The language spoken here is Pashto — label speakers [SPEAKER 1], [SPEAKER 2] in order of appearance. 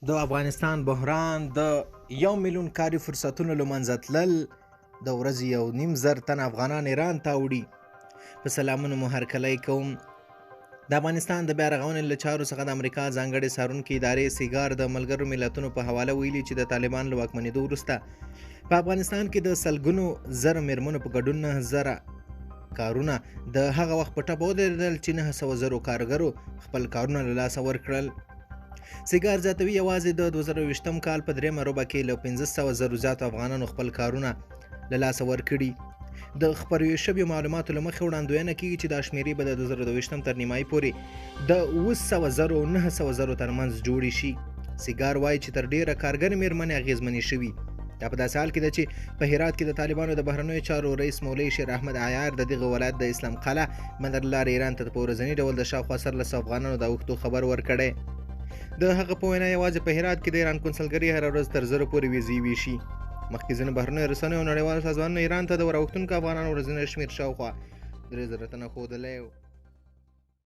[SPEAKER 1] د افغانستان بحران د 1 میلیون کاري فرصتونو له منځه تلل د ورځې 1.5 زر تن افغانان ایران ته وړي. په سلامونو مو هرکلی کوم. د افغانستان د بیا رغونې له چارو څخه د امریکا ځانګړې څارونکې ادارې سیګار د ملګرو ملتونو په حواله ویلي چې د طالبان له واکمنېدو وروسته په افغانستان کې د سلګونو زره میرمنو په ګډون 9,000 کارونه د هغه وخت په ټپه ودرېدل چې 900,000 کارګرو خپل کارونه له لاسه ورکړل. سیګار زیاتوي یوازې د 2020 کال په درېیمه ربع کې له 500,000 زیاتو افغانانو خپل کارونه له لاسه ورکړي. د خپرې شویو معلوماتو له مخې وړاندوینه کیږي چې دا شمیرې به د 2022 تر نیمایي پورې د 900,000 او 900,000 ترمنځ جوړې شي. سیګار وایي چې تر ډیره کارګرې میرمنې اغیزمنې شوي. دا په داسې حال کې ده چې په هرات کې د طالبانو د بهرنیو چارو رئیس مولوي شیر احمد عیار د دغه ولایت د اسلام قلعه بندرلارې ایران ته په ورځني ډول د شاوخوا 1400 افغانانو د اوښتو خبر ورکړی. د هغه په وینا یوازې په هرات کې د ایران کنسلګري هره ورځ تر 1000 پورې ویزې ویشي. مخکې ځینو بهرنیو رسنیو او نړیوالو سازمانونو ایران ته د ورغښتونکو افغانانو ورځنی شمېر شاوخوا 3000 تنه ښودلی و.